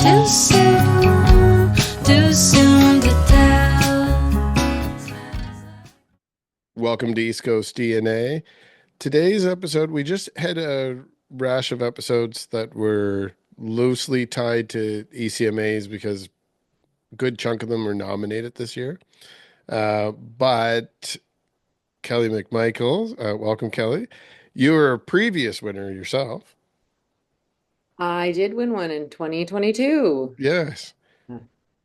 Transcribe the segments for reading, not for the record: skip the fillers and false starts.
Too soon to tell. Welcome to East Coast DNA. Today's episode, we just had a rash of episodes that were loosely tied to ECMAs because a good chunk of them were nominated this year. But Kelly McMichael, welcome, Kelly. You were a previous winner yourself. I did win one in 2022. Yes.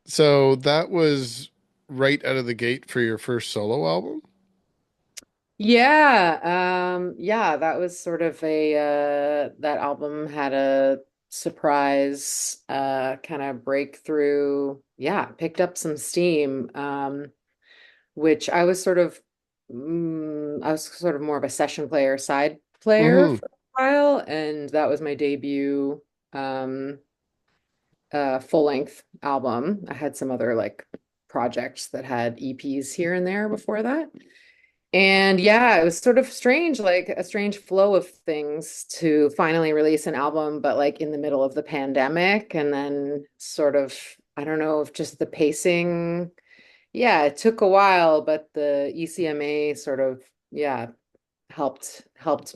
So that was right out of the gate for your first solo album. Yeah, that was sort of that album had a surprise kind of breakthrough. Yeah, picked up some steam. Which I was sort of more of a session player, side player Mm-hmm. for a while, and that was my debut um full-length album. I had some other like projects that had EPs here and there before that. And yeah, it was sort of strange, like a strange flow of things to finally release an album, but like in the middle of the pandemic, and then sort of, I don't know if just the pacing, yeah, it took a while, but the ECMA sort of, yeah, helped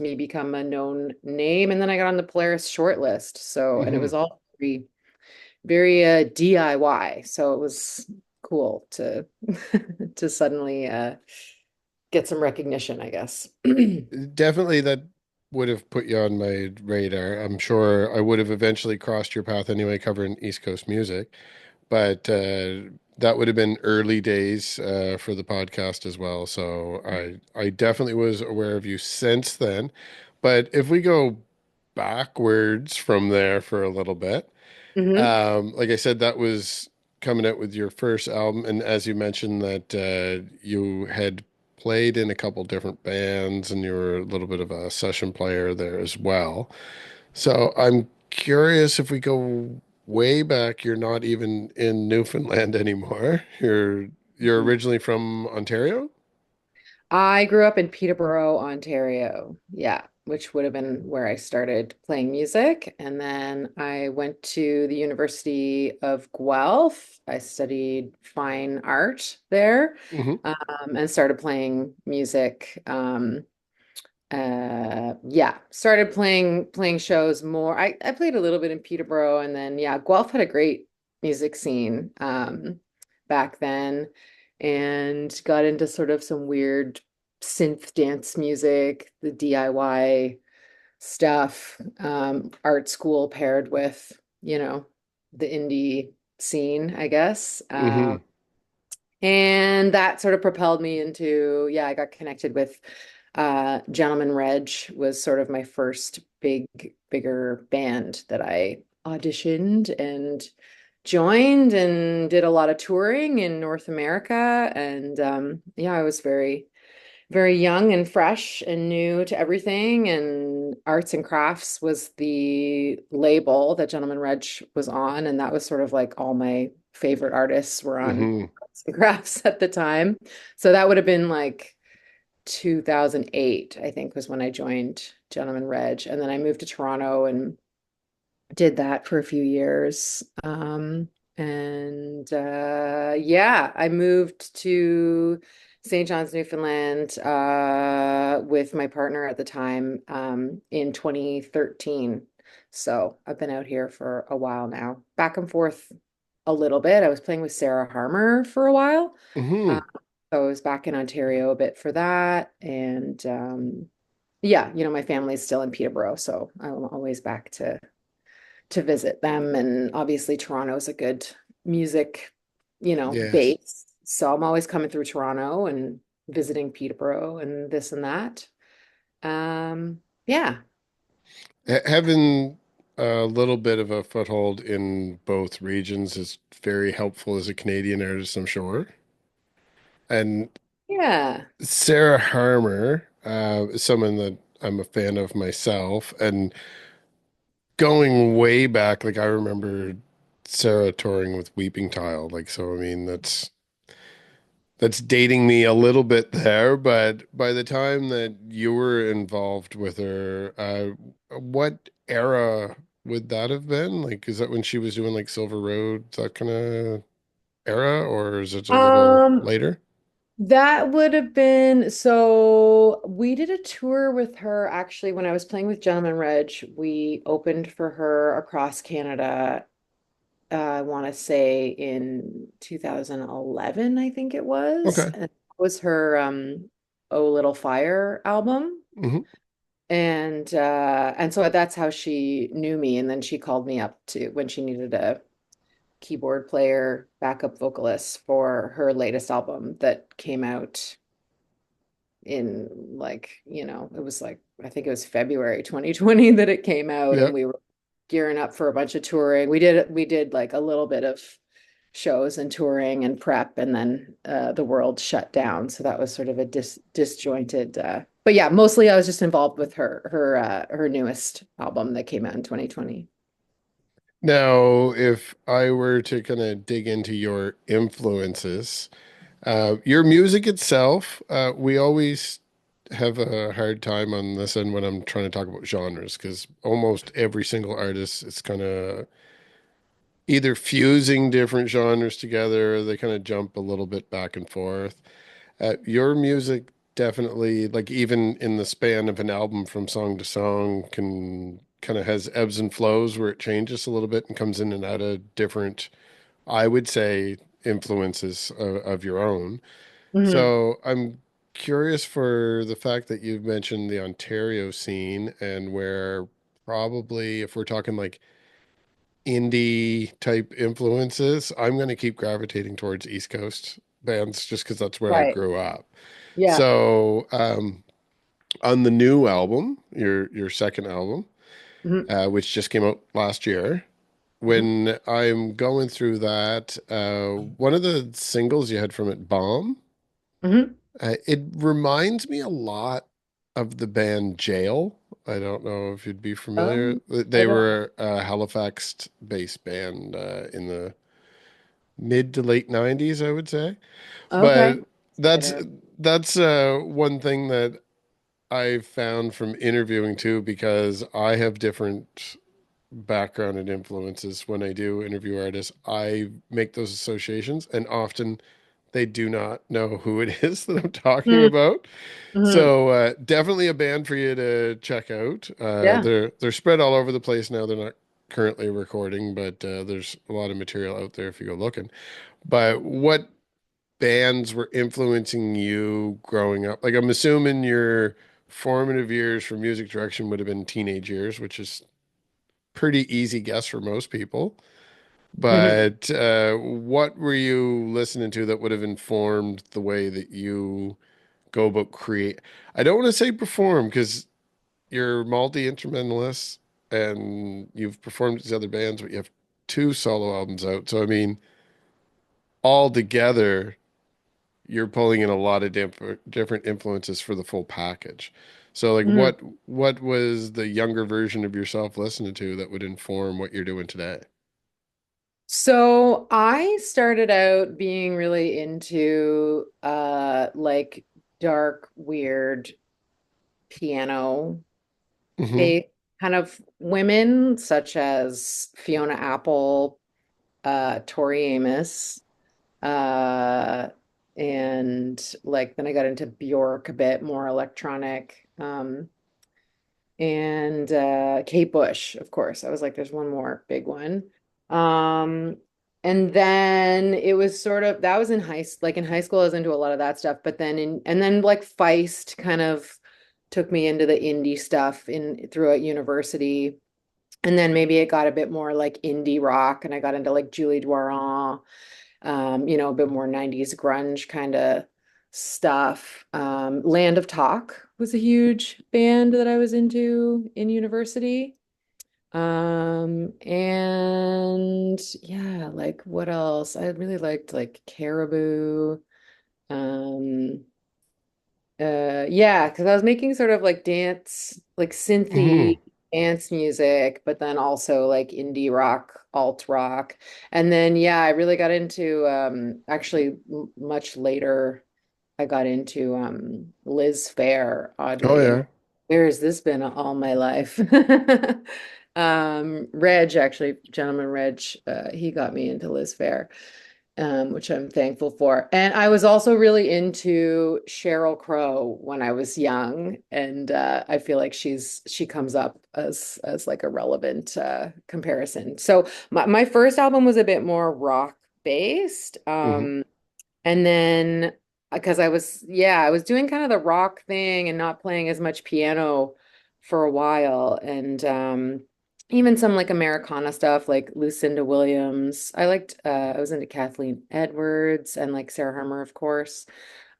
me become a known name. And then I got on the Polaris shortlist. So, and it Mm-hmm. was all very DIY. So it was cool to to suddenly get some recognition, I guess. Definitely that would have put you on my radar. I'm sure I would have eventually crossed your path anyway, covering East Coast music. But that would have been early days for the podcast as well. So I definitely was aware of you since then. But if we go backwards from there for a little bit, Hmm. like I said, that was coming out with your first album, and as you mentioned that you had played in a couple different bands, and you were a little bit of a session player there as well. So I'm curious if we go way back, you're not even in Newfoundland anymore. You're originally from Ontario? I grew up in Peterborough, Ontario. Yeah, which would have been where I started playing music. And then I went to the University of Guelph. I studied fine art there, Hmm. and started playing music. Yeah, started playing shows more. I played a little bit in Peterborough, and then yeah, Guelph had a great music scene back then, and got into sort of some weird synth dance music, the DIY stuff, art school paired with, the indie scene, I guess. Hmm. And that sort of propelled me into, yeah, I got connected with Gentleman Reg was sort of my first bigger band that I auditioned and joined and did a lot of touring in North America. And yeah, I was very young and fresh and new to everything. And Arts and Crafts was the label that Gentleman Reg was on. And that was sort of like all my favorite artists were on Hmm. Arts and Crafts at the time. So that would have been like 2008, I think, was when I joined Gentleman Reg. And then I moved to Toronto and did that for a few years. And yeah, I moved to St. John's, Newfoundland, with my partner at the time, in 2013. So I've been out here for a while now, back and forth a little bit. I was playing with Sarah Harmer for a while. Hmm. Uh, so I was back in Ontario a bit for that. And yeah, my family's still in Peterborough, so I'm always back to visit them. And obviously Toronto's a good music, Yes. base. So I'm always coming through Toronto and visiting Peterborough and this and that. Yeah. Having a little bit of a foothold in both regions is very helpful as a Canadian artist, I'm sure. And Yeah. Sarah Harmer is someone that I'm a fan of myself. And going way back, like I remember Sarah touring with Weeping Tile. Like, so I mean, that's dating me a little bit there, but by the time that you were involved with her, what era would that have been? Like, is that when she was doing like Silver Road, that kind of era, or is it a little Um, later? that would have been so we did a tour with her actually when I was playing with Gentleman Reg. We opened for her across Canada. I want to say in 2011, I think it was. Okay. And it was her Oh Little Fire album. Hmm. And so that's how she knew me. And then she called me up to when she needed a keyboard player, backup vocalist for her latest album that came out in it was like I think it was February 2020 that it came out, Yeah. and we were gearing up for a bunch of touring. We did like a little bit of shows and touring and prep, and then the world shut down. So that was sort of a disjointed but yeah, mostly I was just involved with her newest album that came out in 2020. Now, if I were to kind of dig into your influences, your music itself, we always have a hard time on this end when I'm trying to talk about genres because almost every single artist is kind of either fusing different genres together or they kind of jump a little bit back and forth. Your music definitely, like even in the span of an album from song to song, can kind of has ebbs and flows where it changes a little bit and comes in and out of different, I would say, influences of your own. Mhm. So I'm curious for the fact that you've mentioned the Ontario scene and where probably if we're talking like indie type influences, I'm going to keep gravitating towards East Coast bands just because that's where I Right. grew up. Yeah. So on the new album, your second album, Mhm. which just came out last year, Mhm. when I'm going through that, one of the singles you had from it, Bomb. Mhm. It reminds me a lot of the band Jail. I don't know if you'd be familiar. I They don't. were a Halifax-based band in the mid to late 90s, I would say. Okay. But Check it that's out. one thing that I've found from interviewing too, because I have different background and influences when I do interview artists. I make those associations, and often they do not know who it is that I'm talking about. Mm-hmm. So definitely a band for you to check out. Yeah. They're spread all over the place now. They're not currently recording, but there's a lot of material out there if you go looking. But what bands were influencing you growing up? Like I'm assuming your formative years for music direction would have been teenage years, which is pretty easy guess for most people. Hmm. But what were you listening to that would have informed the way that you go about create? I don't want to say perform because you're multi-instrumentalist and you've performed with these other bands, but you have two solo albums out. So I mean, all together, you're pulling in a lot of different influences for the full package. So like Hmm. what was the younger version of yourself listening to that would inform what you're doing today? So I started out being really into like dark, weird piano Hmm. based kind of women such as Fiona Apple, Tori Amos, uh and like then I got into Bjork a bit more electronic. And Kate Bush, of course. I was like, there's one more big one. Um, and then it was sort of that was in like in high school, I was into a lot of that stuff. But then and then like Feist kind of took me into the indie stuff in throughout university. And then maybe it got a bit more like indie rock, and I got into like Julie Doiron, a bit more 90s grunge kind of stuff. Land of Talk was a huge band that I was into in university. And yeah, like what else? I really liked like Caribou. Um, yeah, because I was making sort of like dance, like Hmm. synthy dance music, but then also like indie rock, alt rock. And then yeah, I really got into actually much later I got into Liz Phair, Oh oddly. And yeah. where has this been all my life? Reg, actually, gentleman Reg, he got me into Liz Phair, which I'm thankful for. And I was also really into Sheryl Crow when I was young, and I feel like she comes up as like a relevant comparison. So my first album was a bit more rock based. Hmm. And then because I was doing kind of the rock thing and not playing as much piano for a while. And even some like Americana stuff like Lucinda Williams. I was into Kathleen Edwards and like Sarah Harmer, of course.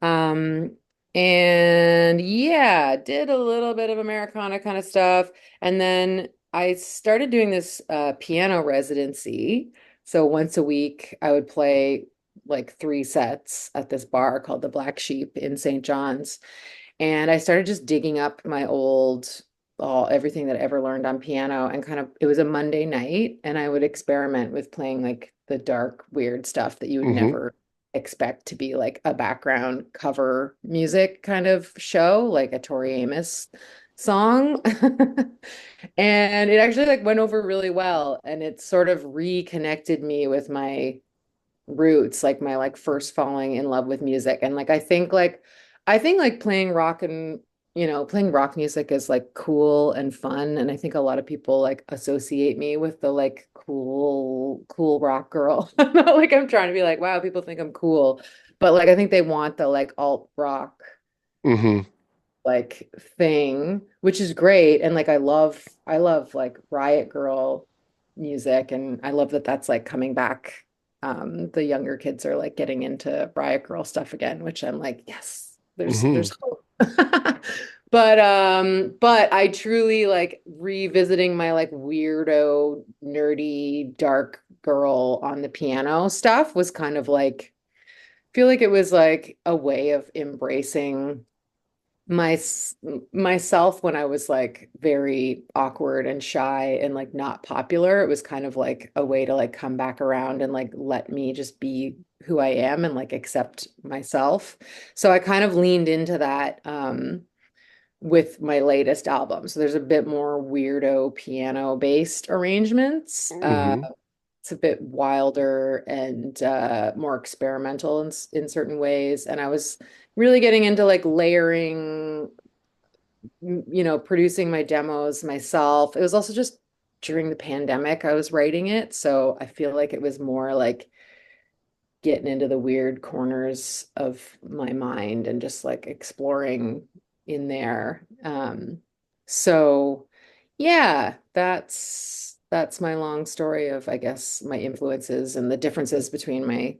Um, and yeah, did a little bit of Americana kind of stuff. And then I started doing this piano residency. So once a week, I would play like 3 sets at this bar called the Black Sheep in St. John's. And I started just digging up my old, all everything that I ever learned on piano and kind of it was a Monday night and I would experiment with playing like the dark, weird stuff that you would Hmm. never expect to be like a background cover music kind of show, like a Tori Amos song. And it actually like went over really well and it sort of reconnected me with my roots, like my like first falling in love with music. And like I think like playing rock and playing rock music is like cool and fun. And I think a lot of people like associate me with the like cool rock girl. Not like I'm trying to be like, wow, people think I'm cool. But like I think they want the like alt rock Hmm. like thing, which is great. And like I love like Riot Girl music and I love that that's like coming back. The younger kids are like getting into Riot Girl stuff again, which I'm like, yes, Hmm. there's hope. But I truly like revisiting my like weirdo, nerdy, dark girl on the piano stuff was kind of like feel like it was like a way of embracing my myself when I was like very awkward and shy and like not popular. It was kind of like a way to like come back around and like let me just be who I am and like accept myself. So I kind of leaned into that with my latest album. So there's a bit more weirdo piano based arrangements. Hmm. It's a bit wilder and more experimental in certain ways. And I was really getting into like layering, producing my demos myself. It was also just during the pandemic I was writing it. So I feel like it was more like getting into the weird corners of my mind and just like exploring in there. So yeah, that's my long story of I guess my influences and the differences between my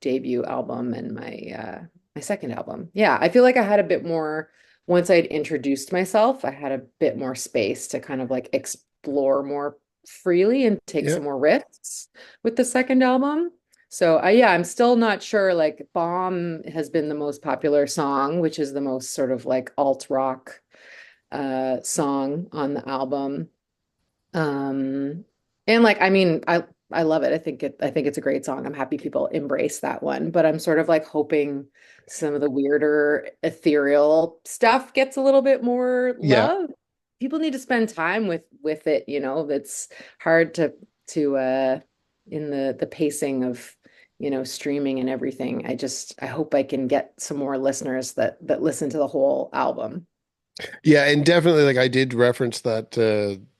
debut album and my second album. Yeah, I feel like I had a bit more once I'd introduced myself, I had a bit more space to kind of like explore more freely and take Yeah. some more risks with the second album. So yeah, I'm still not sure. Like Bomb has been the most popular song, which is the most sort of like alt rock song on the album. Um and like I mean I love it. I think it's a great song. I'm happy people embrace that one, but I'm sort of like hoping some of the weirder ethereal stuff gets a little bit more Yeah. love. People need to spend time with it, That's hard to in the pacing of, streaming and everything. I hope I can get some more listeners that listen to the whole album. Yeah, and definitely like I did reference that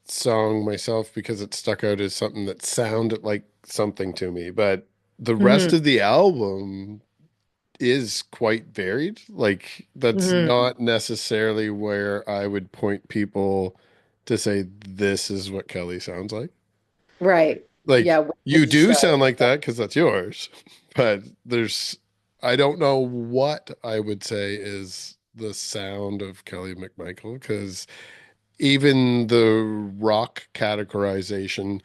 song myself because it stuck out as something that sounded like something to me, but the rest Hmm. of the album is quite varied. Like that's Hmm. not necessarily where I would point people to say this is what Kelly sounds like. Right. Like Yeah, where you does it do show? sound like that because that's yours, but I don't know what I would say is the sound of Kelly McMichael because even the rock categorization,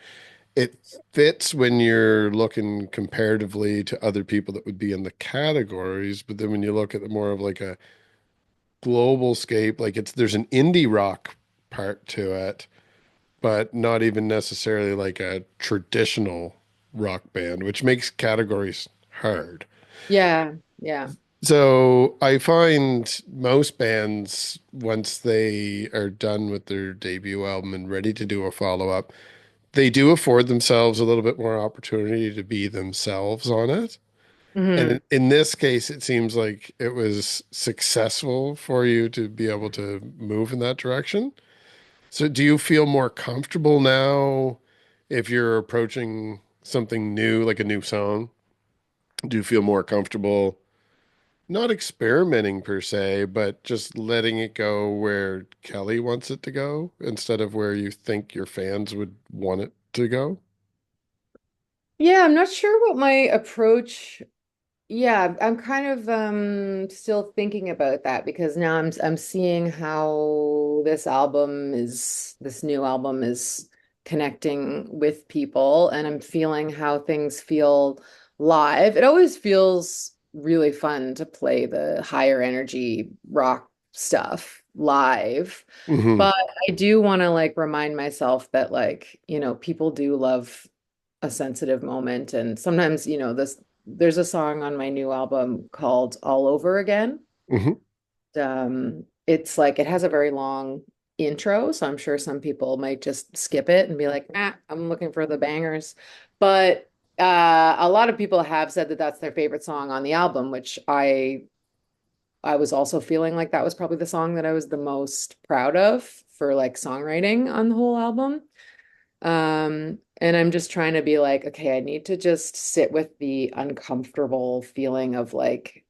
it fits when you're looking comparatively to other people that would be in the categories. But then when you look at the more of like a global scape, like there's an indie rock part to it, but not even necessarily like a traditional rock band, which makes categories hard. Yeah, yeah. So I find most bands, once they are done with their debut album and ready to do a follow-up, they do afford themselves a little bit more opportunity to be themselves on it. And Hmm. in this case, it seems like it was successful for you to be able to move in that direction. So do you feel more comfortable now if you're approaching something new, like a new song? Do you feel more comfortable not experimenting per se, but just letting it go where Kelly wants it to go instead of where you think your fans would want it to go? Yeah, I'm not sure what my approach. Yeah, I'm kind of still thinking about that because now I'm seeing how this new album is connecting with people, and I'm feeling how things feel live. It always feels really fun to play the higher energy rock stuff live. Hmm. But I do want to like remind myself that like, people do love a sensitive moment. And sometimes, there's a song on my new album called All Over Again. Hmm. It's like it has a very long intro, so I'm sure some people might just skip it and be like, I'm looking for the bangers. But a lot of people have said that that's their favorite song on the album, which I was also feeling like that was probably the song that I was the most proud of for like songwriting on the whole album. And I'm just trying to be like, okay, I need to just sit with the uncomfortable feeling of like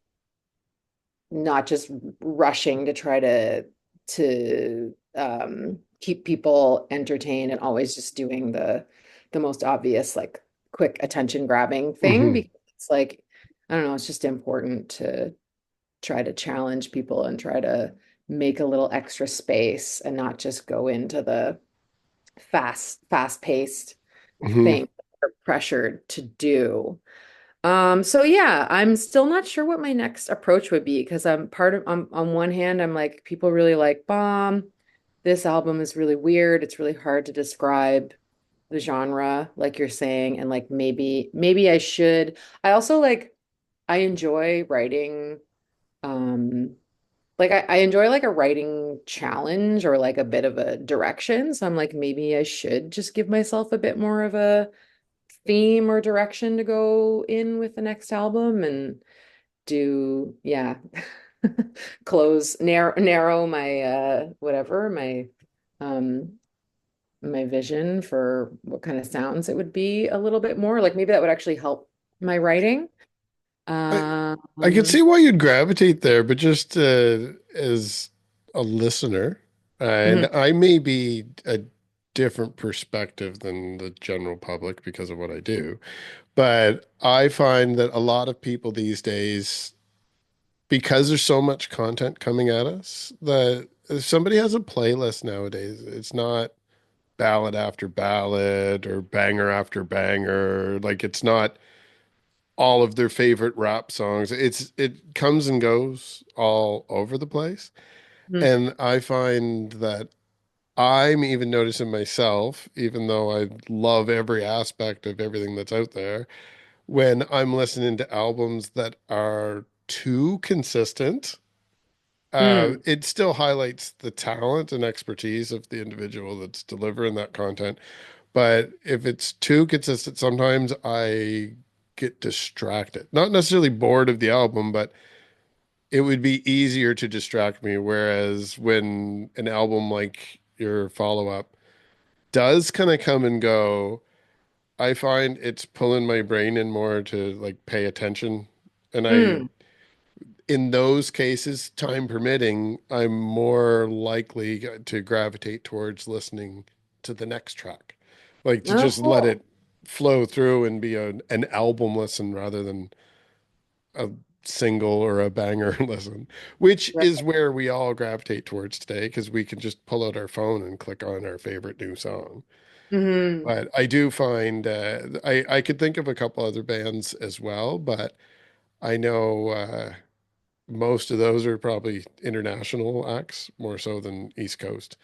not just rushing to try to keep people entertained and always just doing the most obvious like quick attention grabbing thing Hmm. because it's like I don't know, it's just important to try to challenge people and try to make a little extra space and not just go into the fast-paced Hmm. thing they're pressured to do. So yeah, I'm still not sure what my next approach would be because I'm part of on one hand, I'm like, people really like Bomb. This album is really weird. It's really hard to describe the genre, like you're saying, and like maybe I should. I also like I enjoy writing like I enjoy like a writing challenge or like a bit of a direction. So I'm like, maybe I should just give myself a bit more of a theme or direction to go in with the next album and do, yeah, narrow my whatever, um my vision for what kind of sounds it would be a little bit more. Like maybe that would actually help my writing. I I could Um, see why you'd gravitate there, but just as a listener, and mhm, I may be a different perspective than the general public because of what I do, but I find that a lot of people these days, because there's so much content coming at us, that if somebody has a playlist nowadays, it's not ballad after ballad or banger after banger. Like it's not all of their favorite rap songs. It comes and goes all over the place. mhm, And I find that I'm even noticing myself, even though I love every aspect of everything that's out there, when I'm listening to albums that are too consistent, mm, it still highlights the talent and expertise of the individual that's delivering that content. But if it's too consistent, sometimes I get distracted. Not necessarily bored of the album, but it would be easier to distract me. Whereas when an album like your follow-up does kind of come and go, I find it's pulling my brain in more to like pay attention. And mm. in those cases, time permitting, I'm more likely to gravitate towards listening to the next track. Like to Oh, just let cool. it flow through and be an album listen rather than a single or a banger listen, which Right. is where we all gravitate towards today because we can just pull out our phone and click on our favorite new song. Hmm. But I do find I could think of a couple other bands as well, but I know most of those are probably international acts more so than East Coast.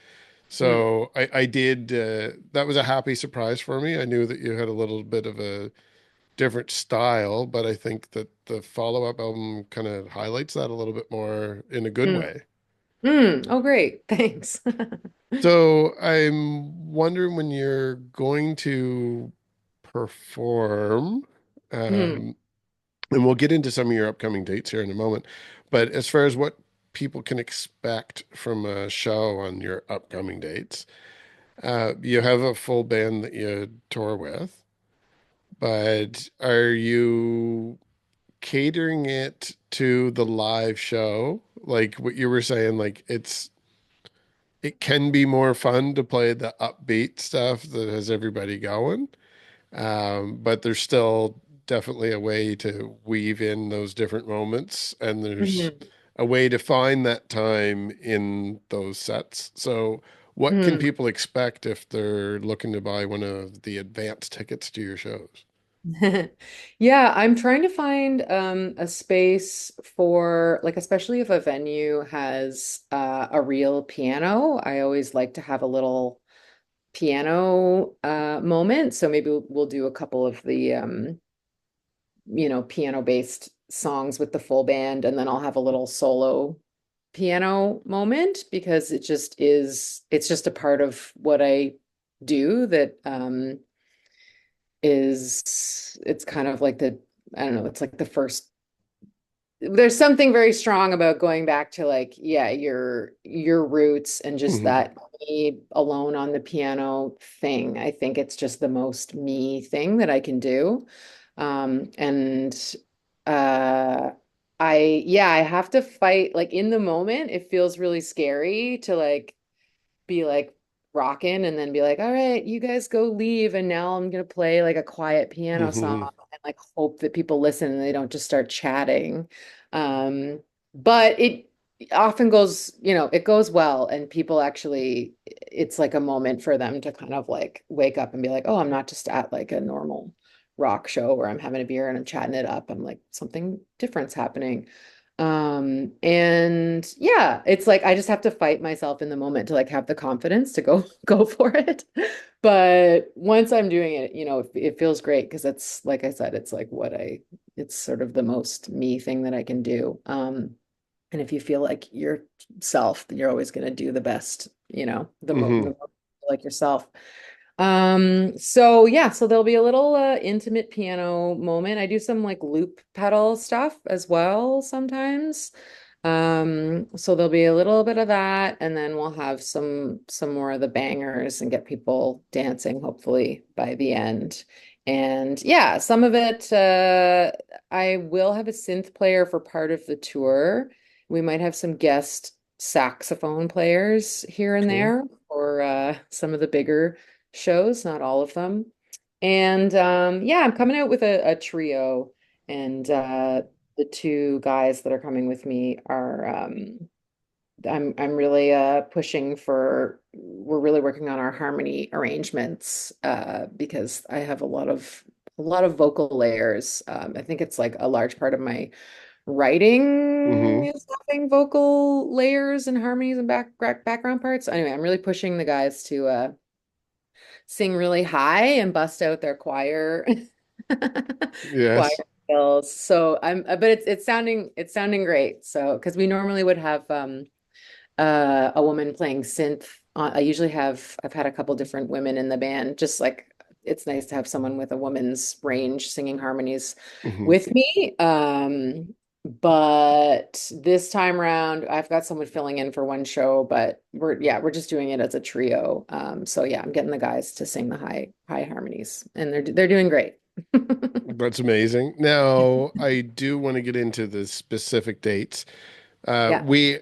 Mm. So I did that was a happy surprise for me. I knew that you had a little bit of a different style, but I think that the follow-up album kind of highlights that a little bit more in a good Mm. way. Oh, great. Thanks. So I'm wondering when you're going to perform, Mm. um, and we'll get into some of your upcoming dates here in a moment, but as far as what people can expect from a show on your upcoming dates, you have a full band that you tour with, but are you catering it to the live show? Like what you were saying, like it can be more fun to play the upbeat stuff that has everybody going. But there's still definitely a way to weave in those different moments, and there's Mhm. a way to find that time in those sets. So, what can people expect if they're looking to buy one of the advance tickets to your shows? Yeah, I'm trying to find a space for like especially if a venue has a real piano. I always like to have a little piano moment. So maybe we'll do a couple of the piano-based songs with the full band, and then I'll have a little solo piano moment because it's just a part of what I do that it's kind of like I don't know, it's like the first there's something very strong about going back to like, yeah, your roots and just Hmm. that me alone on the piano thing. I think it's just the most me thing that I can do. And uh I have to fight like in the moment, it feels really scary to like be like rocking and then be like, all right, you guys go leave. And now I'm gonna play like a quiet piano song Hmm. and like hope that people listen and they don't just start chatting. Um, but it often goes, it goes well and people actually it's like a moment for them to kind of like wake up and be like, oh, I'm not just at like a normal rock show where I'm having a beer and I'm chatting it up. I'm like something different's happening. And yeah, it's like I just have to fight myself in the moment to like have the confidence to go go for it. But once I'm doing it, it feels great because it's like I said, it's like it's sort of the most me thing that I can do. And if you feel like yourself, then you're always going to do the best, the Hmm. most like yourself. So yeah, so there'll be a little intimate piano moment. I do some like loop pedal stuff as well sometimes. So there'll be a little bit of that, and then we'll have some more of the bangers and get people dancing hopefully by the end. And yeah, some of it I will have a synth player for part of the tour. We might have some guest saxophone players here and Cool. there for some of the bigger shows, not all of them. And yeah, I'm coming out with a trio, and the two guys that are coming with me are I'm really pushing for we're really working on our harmony arrangements because I have a lot of vocal layers. I think it's like a large part of my writing Hmm. is having vocal layers and harmonies and background parts. Anyway, I'm really pushing the guys to sing really high and bust out their choir choir Yes. skills. So but it's sounding great. So because we normally would have a woman playing synth. I've had a couple different women in the band, just like it's nice to have someone with a woman's range singing harmonies Hmm. with me. But this time around, I've got someone filling in for one show, but we're just doing it as a trio. So yeah, I'm getting the guys to sing the high harmonies, and they're doing great. That's amazing. Now, I do want to get into the specific dates. Yeah. We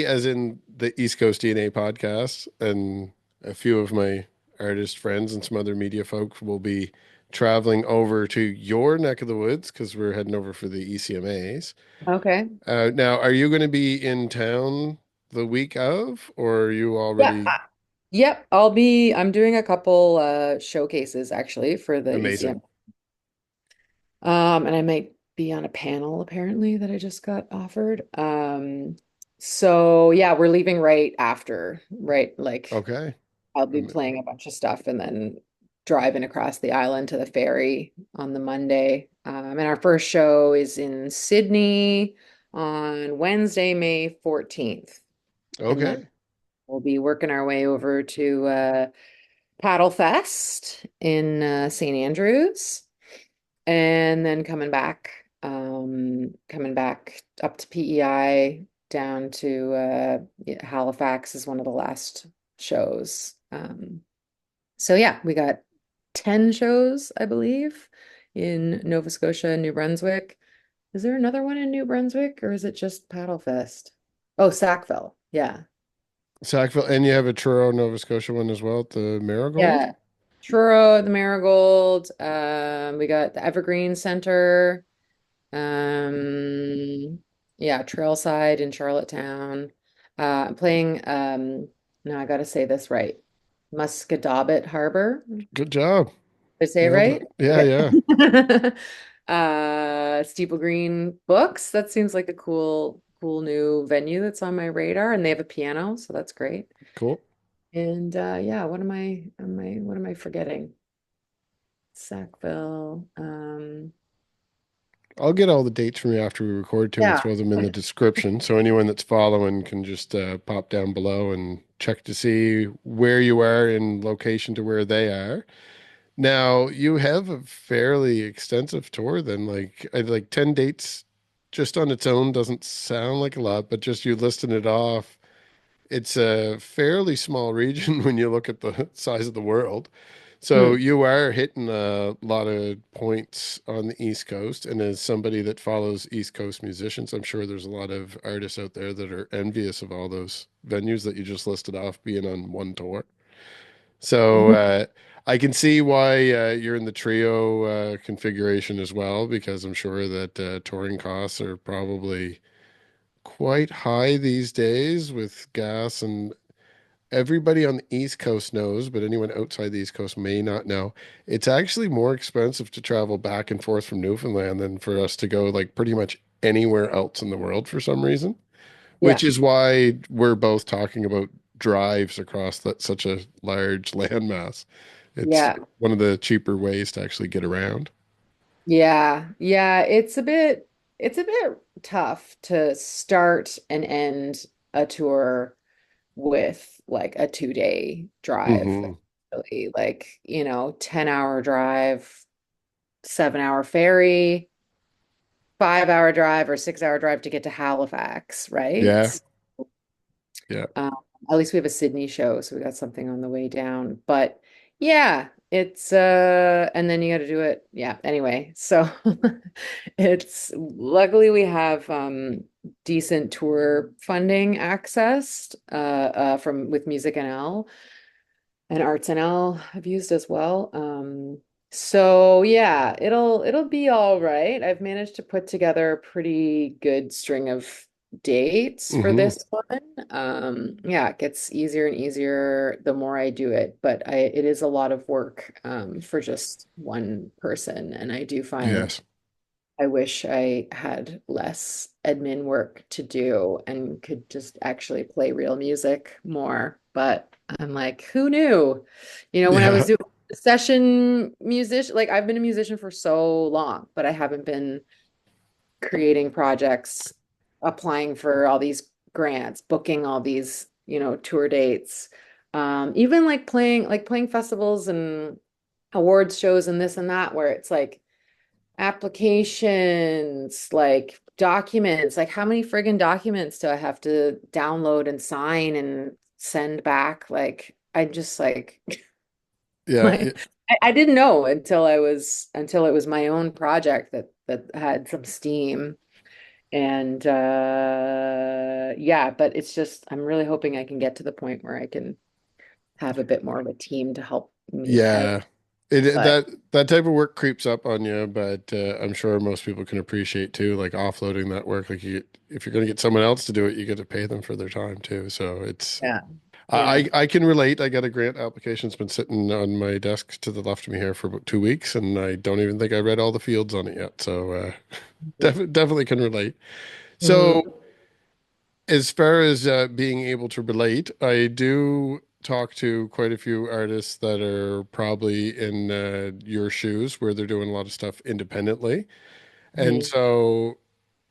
as in the East Coast DNA podcast and a few of my artist friends and some other media folks will be traveling over to your neck of the woods because we're heading over for the ECMAs. Okay. Now, are you going to be in town the week of, or are you Yeah. already Yep. I'm doing a couple showcases actually for the amazing? ECM. And I might be on a panel apparently that I just got offered. So yeah, we're leaving right after, right? Like Okay. I'll be Um, playing a bunch of stuff and then driving across the island to the ferry on the Monday. And our first show is in Sydney on Wednesday, May 14th. And then Okay. we'll be working our way over to Paddle Fest in St. Andrews, and then coming back up to PEI down to Halifax is one of the last shows. So yeah, we got 10 shows, I believe, in Nova Scotia and New Brunswick. Is there another one in New Brunswick, or is it just Paddle Fest? Oh, Sackville. Yeah. Sackville, and you have a Truro, Nova Scotia one as well at the Marigold. Yeah. Truro, the Marigold. We got the Evergreen Center. Yeah, Trailside in Charlottetown. I'm playing no, I gotta say this right. Musquodoboit Harbor. Did Good job. I say it Nailed it. right? Yeah, yeah. Okay. Steeple Green Books. That seems like a cool new venue that's on my radar, and they have a piano, so that's great. Cool. And yeah, what am I forgetting? Sackville. I'll get all the dates from you after we record too and Yeah. throw them in the Okay. description. So anyone that's following can just pop down below and check to see where you are in location to where they are. Now, you have a fairly extensive tour then, like 10 dates just on its own doesn't sound like a lot, but just you listing it off, it's a fairly small region when you look at the size of the world. So Hmm. you are hitting a lot of points on the East Coast. And as somebody that follows East Coast musicians, I'm sure there's a lot of artists out there that are envious of all those venues that you just listed off being on one tour. So I can see why you're in the trio configuration as well, because I'm sure that touring costs are probably quite high these days with gas, and everybody on the East Coast knows, but anyone outside the East Coast may not know. It's actually more expensive to travel back and forth from Newfoundland than for us to go like pretty much anywhere else in the world for some reason, which Yeah. is why we're both talking about drives across such a large landmass. It's Yeah. one of the cheaper ways to actually get around. Yeah. Yeah. It's a bit tough to start and end a tour with like a 2-day drive. Hmm. Really, like, 10-hour drive, 7-hour ferry, 5-hour drive or 6-hour drive to get to Halifax, right? Yeah. Yeah. Um, at least we have a Sydney show, so we got something on the way down. But yeah, it's and then you got to do it. Yeah, anyway. So it's luckily we have decent tour funding accessed from with Music NL and Arts NL I've used as well. So yeah, it'll be all right. I've managed to put together a pretty good string of dates for Hmm. this one. Yeah, it gets easier and easier the more I do it, but it is a lot of work for just one person, and I do find Yes. I wish I had less admin work to do and could just actually play real music more. But I'm like, who knew? When I was Yeah. doing session musician, like I've been a musician for so long, but I haven't been creating projects, applying for all these grants, booking all these, tour dates. Even like playing festivals and awards shows and this and that, where it's like applications, like documents, like how many friggin' documents do I have to download and sign and send back? Like I just like Yeah. like I didn't know until it was my own project that had some steam. And yeah, but it's just I'm really hoping I can get to the point where I can have a bit more of a team to help me out. Yeah. It But that type of work creeps up on you, but I'm sure most people can appreciate too, like offloading that work. Like if you're going to get someone else to do it, you get to pay them for their time too. So it's yeah, yeah. I can relate. I got a grant application that's been sitting on my desk to the left of me here for about 2 weeks, and I don't even think I read all the fields on it yet. So definitely can relate. Mhm. So as far as being able to relate, I do. talked to quite a few artists that are probably in your shoes where they're doing a lot of stuff independently. And Mhm. so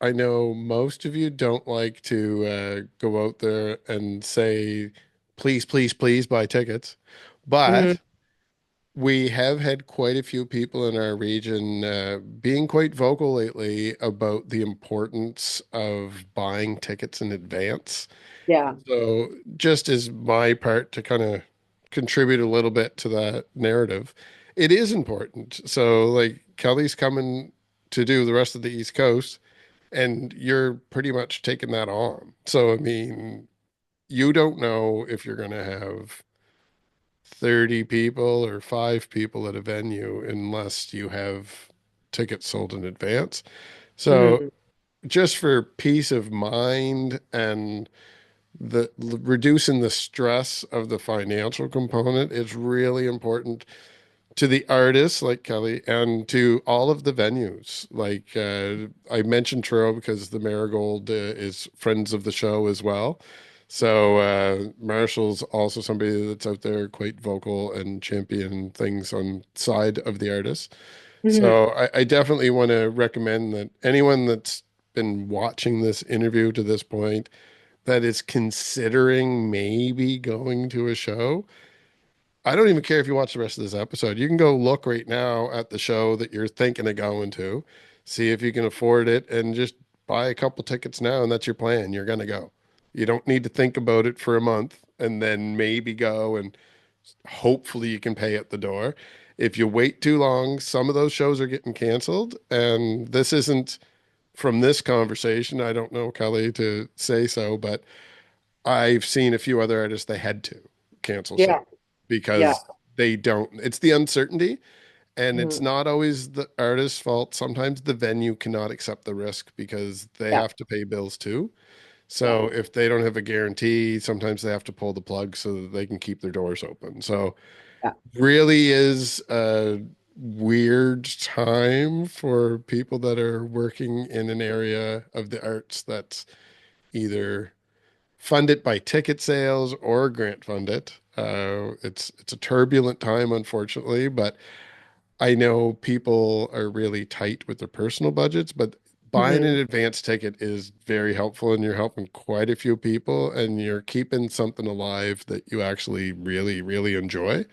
I know most of you don't like to go out there and say, please, please, please buy tickets. Mhm. But we have had quite a few people in our region being quite vocal lately about the importance of buying tickets in advance. Yeah. So, just as my part to kind of contribute a little bit to that narrative, it is important. So, like Kelly's coming to do the rest of the East Coast, and you're pretty much taking that on. So, I mean, you don't know if you're going to have 30 people or 5 people at a venue unless you have tickets sold in advance. So, Mhm. just for peace of mind and reducing the stress of the financial component is really important to the artists like Kelly and to all of the venues. Like I mentioned Truro because the Marigold is friends of the show as well. So Marshall's also somebody that's out there quite vocal and champion things on side of the artist. Mhm. So I definitely want to recommend that anyone that's been watching this interview to this point that is considering maybe going to a show, I don't even care if you watch the rest of this episode. You can go look right now at the show that you're thinking of going to, see if you can afford it, and just buy a couple tickets now, and that's your plan. You're going to go. You don't need to think about it for a month and then maybe go and hopefully you can pay at the door. If you wait too long, some of those shows are getting canceled. And this isn't from this conversation. I don't know, Kelly, to say so, but I've seen a few other artists they had to cancel shows Yeah. Yeah. because they don't. It's the uncertainty, and it's Mhm. not always the artist's fault. Sometimes the venue cannot accept the risk because they Yeah. have to pay bills too. Yeah. So if they don't have a guarantee, sometimes they have to pull the plug so that they can keep their doors open. So Yeah. really is a weird time for people that are working in an area of the arts that's either fund it by ticket sales or grant fund it. It's a turbulent time, unfortunately, but I know people are really tight with their personal budgets, but buying an Mhm. advance ticket is very helpful, and you're helping quite a few people, and you're keeping something alive that you actually really, really enjoy. Mhm.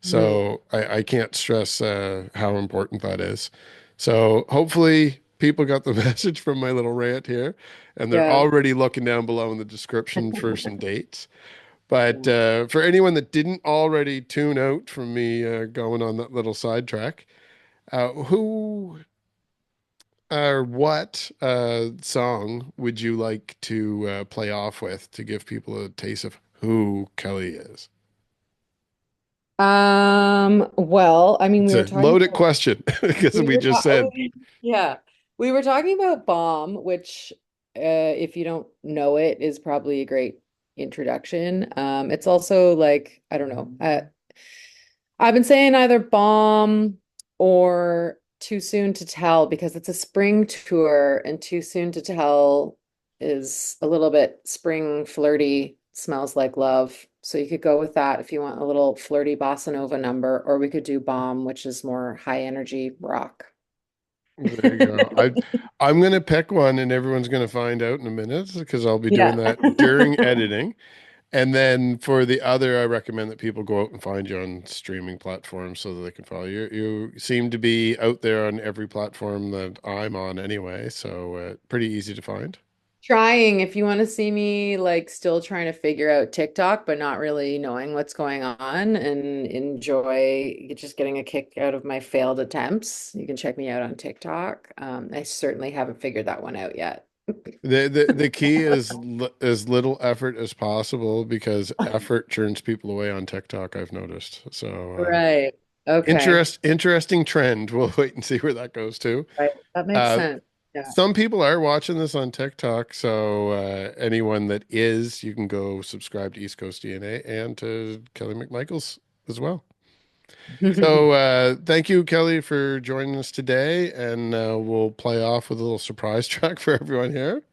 So I can't stress how important that is. So hopefully people got the message from my little rant here, and they're Yeah. already looking down below in the description for some dates. But Yeah. for anyone that didn't already tune out from me going on that little sidetrack, who or what song would you like to play off with to give people a taste of who Kelly is? Well, I mean, It's we were a talking loaded question because we we were just said yeah. We were talking about Bomb, which if you don't know it is probably a great introduction. It's also like, I don't know. I've been saying either Bomb or Too Soon to Tell because it's a spring tour and Too Soon to Tell is a little bit spring flirty, smells like love. So you could go with that if you want a little flirty bossa nova number, or we could do Bomb, which is more high energy rock. there you go. I'm gonna pick one and everyone's gonna find out in a minute because I'll be doing Yeah. that during editing. And then for the other, I recommend that people go out and find you on streaming platforms so that they can follow you. You seem to be out there on every platform that I'm on anyway, so pretty easy to find. Trying, if you want to see me like still trying to figure out TikTok, but not really knowing what's going on and enjoy just getting a kick out of my failed attempts, you can check me out on TikTok. I certainly haven't figured that one out yet. The key is as little effort as possible because effort turns people away on TikTok, I've noticed. So Right. Okay. interesting trend. We'll wait and see where that goes to. Right. That makes Uh, sense. Yeah. some people are watching this on TikTok, so anyone that is, you can go subscribe to East Coast DNA and to Kelly McMichael's as well. So thank you, Kelly, for joining us today, and we'll play off with a little surprise track for everyone here.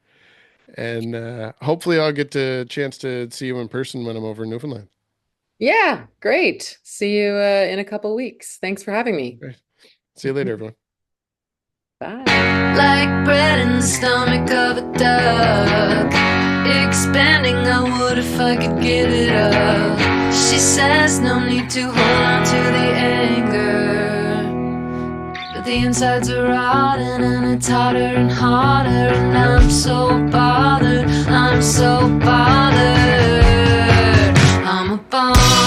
And hopefully I'll get a chance to see you in person when I'm over in Newfoundland. Yeah, great. See you in a couple weeks. Thanks for having me. Great. See you later, everyone. Bye. Like bread in the stomach of a duck, expanding, I would if I could get it up. She says no need to hold on to the anger, but the insides are rotting and it's harder and harder, and I'm so bothered, I'm so bothered. I'm a bomb.